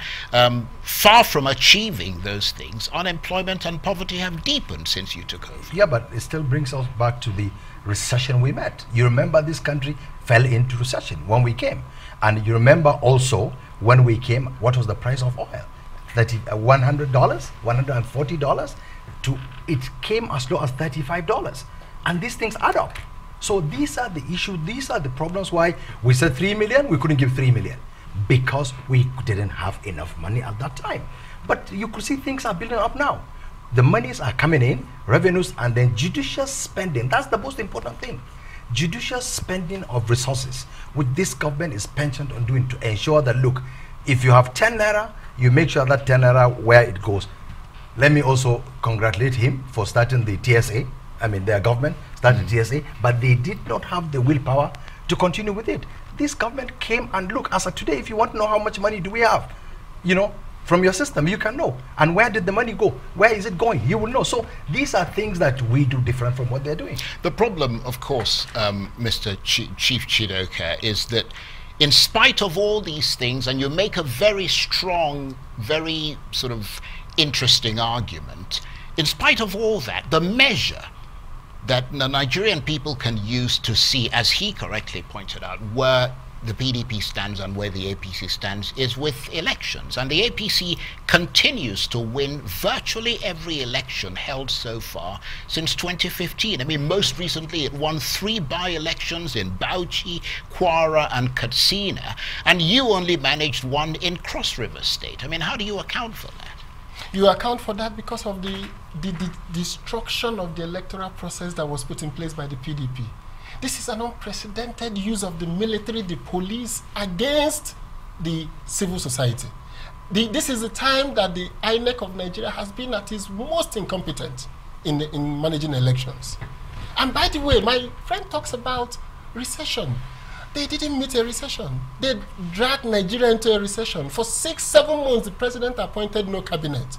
Far from achieving those things, unemployment and poverty have deepened since you took over. Yeah, but it still brings us back to the recession we met. You remember this country fell into recession when we came. And you remember also when we came, what was the price of oil? $100, $140, it came as low as $35. And these things add up. So these are the issues, these are the problems why we said 3 million, we couldn't give 3 million because we didn't have enough money at that time. But you could see things are building up now. The monies are coming in, revenues, and then judicious spending. That's the most important thing. Judicious spending of resources, which this government is pensioned on doing to ensure that, look, if you have 10 naira, you make sure that 10 naira where it goes. Let me also congratulate him for starting the TSA. I mean, their government started TSA, but they did not have the willpower to continue with it. This government came and look, as of today, if you want to know how much money do we have, you know, from your system, you can know. And where did the money go? Where is it going? You will know. So these are things that we do different from what they're doing. The problem, of course, Mr. Chief Chidoka, is that in spite of all these things, and you make a very strong, very sort of interesting argument, in spite of all that, the measure that the Nigerian people can use to see, as he correctly pointed out, where the PDP stands and where the APC stands is with elections. And the APC continues to win virtually every election held so far since 2015. I mean, most recently it won 3 by-elections in Bauchi, Kwara and Katsina, and you only managed 1 in Cross River State. I mean, how do you account for that? You account for that because of the destruction of the electoral process that was put in place by the PDP. This is an unprecedented use of the military, the police, against the civil society. This is the time that the INEC of Nigeria has been at its most incompetent in managing elections. And by the way, my friend talks about recession. They didn't meet a recession. They dragged Nigeria into a recession. For 6-7 months, the president appointed no cabinet.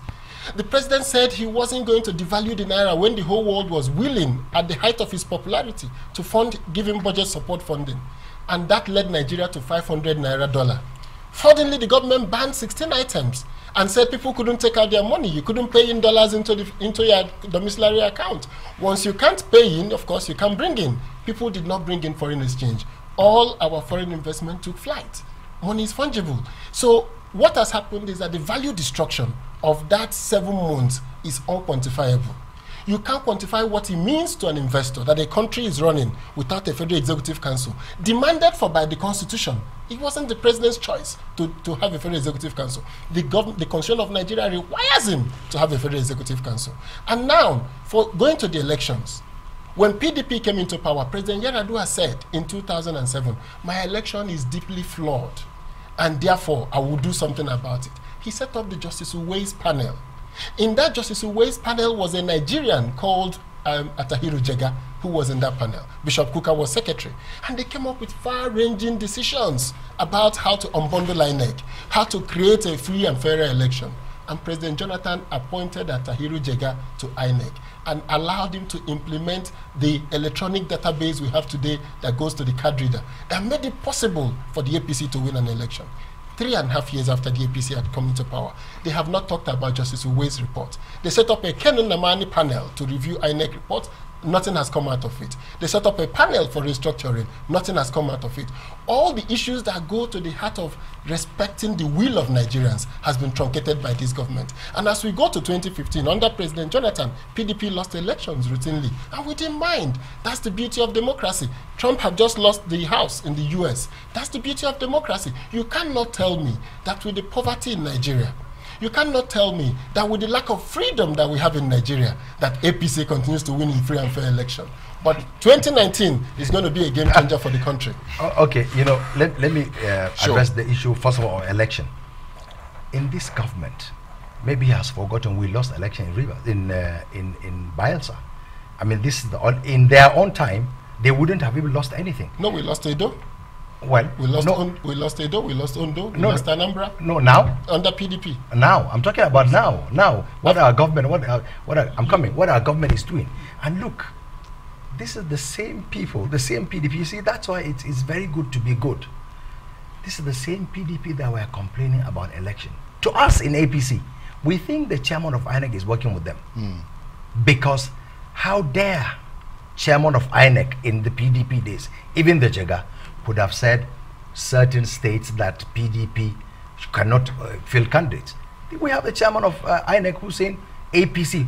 The president said he wasn't going to devalue the naira when the whole world was willing, at the height of his popularity, to fund, give him budget support funding. And that led Nigeria to 500 naira dollar. Suddenly, the government banned 16 items and said people couldn't take out their money. You couldn't pay in dollars into your domiciliary account. Once you can't pay in, of course, you can bring in. People did not bring in foreign exchange. All our foreign investment took flight. Money is fungible. So what has happened is that the value destruction of that 7 months is unquantifiable. You can't quantify what it means to an investor that a country is running without a Federal Executive Council, demanded for by the Constitution. It wasn't the president's choice to have a Federal Executive Council. The Constitution of Nigeria requires him to have a Federal Executive Council. And now, for going to the elections, when PDP came into power, President Yar'Adua said in 2007, my election is deeply flawed, and therefore I will do something about it. He set up the Justice Uwais panel. In that Justice Uwais panel was a Nigerian called Atahiru Jega, who was in that panel. Bishop Kuka was secretary. And they came up with far-ranging decisions about how to unbundle INEC, how to create a free and fair election. And President Jonathan appointed Atahiru Jega to INEC and allowed him to implement the electronic database we have today that goes to the card reader. That made it possible for the APC to win an election. 3.5 years after the APC had come into power. They have not talked about Justice Uwe's report. They set up a Ken Nnamani panel to review INEC reports. Nothing has come out of it. They set up a panel for restructuring. Nothing has come out of it. All the issues that go to the heart of respecting the will of Nigerians has been truncated by this government. And as we go to 2015, under President Jonathan, PDP lost elections routinely. And we didn't mind. That's the beauty of democracy. Trump had just lost the House in the US. That's the beauty of democracy. You cannot tell me that with the poverty in Nigeria, you cannot tell me that with the lack of freedom that we have in Nigeria, that APC continues to win in free and fair election. But 2019 is going to be a game changer for the country. Okay, let me address the issue, first of all, election. In this government, maybe he has forgotten we lost election in Rivers, in Bayelsa. I mean, this is in their own time, they wouldn't have even lost anything. No, we lost Edo. Well, we lost Edo, we lost Ondo, we lost Anambra. No, now under PDP. Now I'm talking about now. Now, what our government, what our government is doing. And look, this is the same people, the same PDP. You see, that's why it's very good to be good. This is the same PDP that were complaining about election. To us in APC, we think the chairman of INEC is working with them, because how dare chairman of INEC in the PDP days, even the Jega, would have said certain states that PDP cannot fill candidates. We have the chairman of INEC who's saying APC,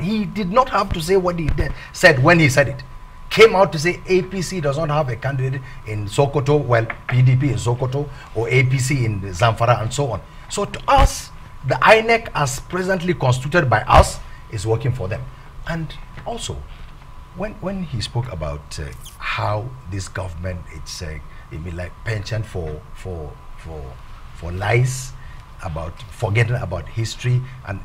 he did not have to say what he said when he said it. Came out to say APC does not have a candidate in Sokoto, well, PDP in Sokoto, or APC in Zamfara, and so on. So to us, the INEC as presently constituted by us is working for them. And also, when he spoke about how this government, it's like penchant for lies, about forgetting about history, and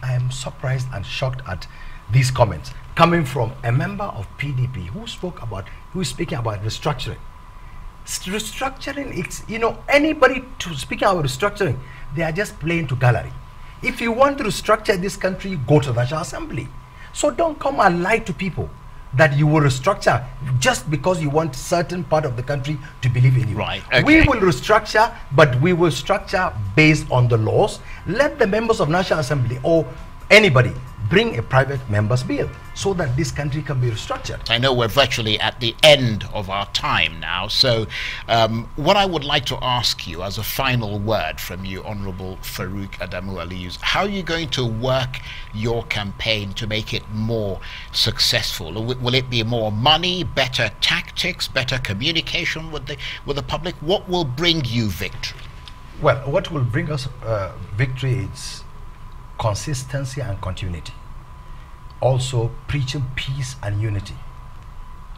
I am surprised and shocked at these comments coming from a member of PDP who is speaking about restructuring. Restructuring, it's, anybody speaking about restructuring, they are just playing to gallery. If you want to restructure this country, go to the National Assembly. So don't come and lie to people that you will restructure just because you want certain part of the country to believe in you. Right. Okay. We will restructure, but we will structure based on the laws. Let the members of National Assembly or anybody bring a private member's bill so that this country can be restructured. I know we're virtually at the end of our time now, so what I would like to ask you as a final word from you, Honorable Farouk Adamu Aliyu, how are you going to work your campaign to make it more successful? Will it be more money, better tactics, better communication with the public? What will bring you victory? Well, what will bring us victory is consistency and continuity. Also preaching peace and unity.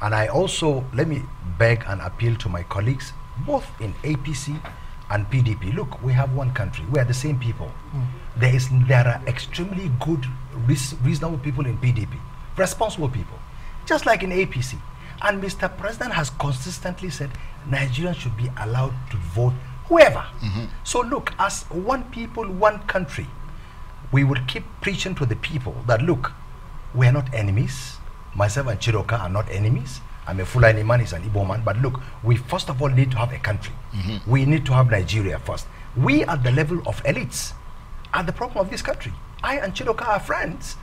And I also, let me beg and appeal to my colleagues, both in APC and PDP. Look, we have one country. We are the same people. There are extremely good, reasonable people in PDP, responsible people, just like in APC. And Mr. President has consistently said Nigerians should be allowed to vote whoever. So look, as one people, one country, we will keep preaching to the people that, look, we are not enemies. Myself and Chidoka are not enemies. I'm a Fulani man, he's an Igbo man. But look, we first of all need to have a country. We need to have Nigeria first. We at the level of elites are the problem of this country. I and Chidoka are friends.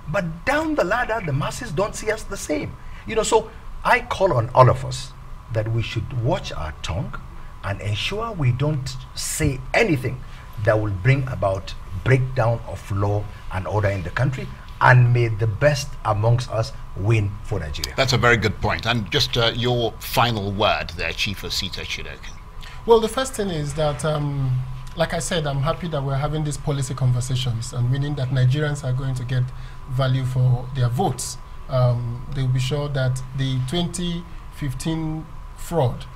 But down the ladder, the masses don't see us the same. So I call on all of us that we should watch our tongue and ensure we don't say anything that will bring about breakdown of law and order in the country, and may the best amongst us win for Nigeria. That's a very good point. And just your final word there, Chief Osita Chidoka. Well, the first thing is that, like I said, I'm happy that we're having these policy conversations, and meaning that Nigerians are going to get value for their votes. They'll be sure that the 2015 fraud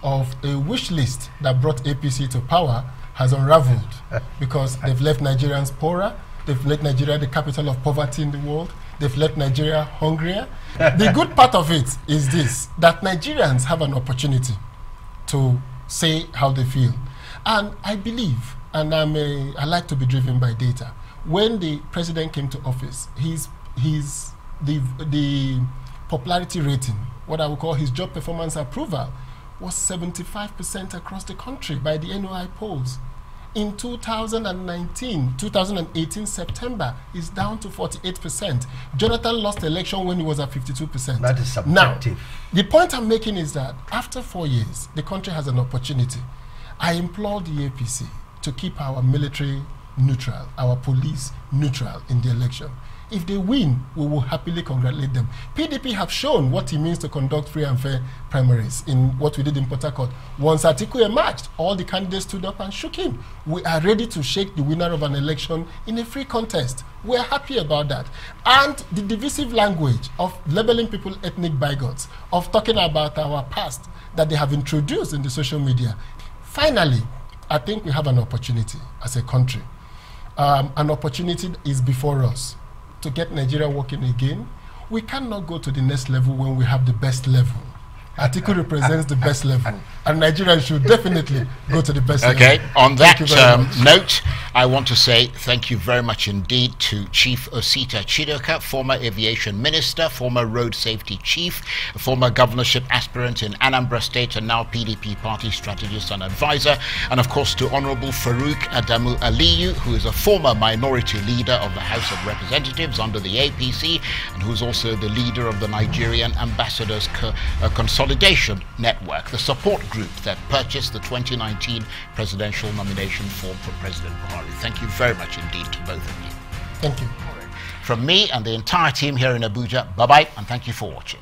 of a wish list that brought APC to power has unraveled, because they've left Nigerians poorer, they've left Nigeria the capital of poverty in the world, they've left Nigeria hungrier. The good part of it is this, that Nigerians have an opportunity to say how they feel. And I believe, and I like to be driven by data, when the president came to office, the popularity rating, what I would call his job performance approval, was 75% across the country by the NOI polls. In 2018 September, it's down to 48%. Jonathan lost the election when he was at 52%. That is subjective. Now, the point I'm making is that after 4 years, the country has an opportunity. I implore the APC to keep our military neutral, our police neutral in the election. If they win, we will happily congratulate them. PDP have shown what it means to conduct free and fair primaries in what we did in Port Harcourt. Once Atiku emerged, all the candidates stood up and shook him. We are ready to shake the winner of an election in a free contest. We are happy about that. And the divisive language of labeling people ethnic bigots, of talking about our past that they have introduced in the social media. Finally, I think we have an opportunity as a country. An opportunity is before us to get Nigeria working again. We cannot go to the next level when we have the best level. Atiku represents the best level, and Nigeria should definitely go to the best level. Okay, on that note, I want to say thank you very much indeed to Chief Osita Chidoka, former aviation minister, former road safety chief, former governorship aspirant in Anambra State, and now PDP party strategist and advisor, and of course to Honorable Farouk Adamu Aliyu, who is a former minority leader of the House of Representatives under the APC, and who is also the leader of the Nigerian Ambassadors Consolidation Network, the support group that purchased the 2019 presidential nomination form for President Buhari. Thank you very much indeed to both of you. Thank you. From me and the entire team here in Abuja, bye-bye, and thank you for watching.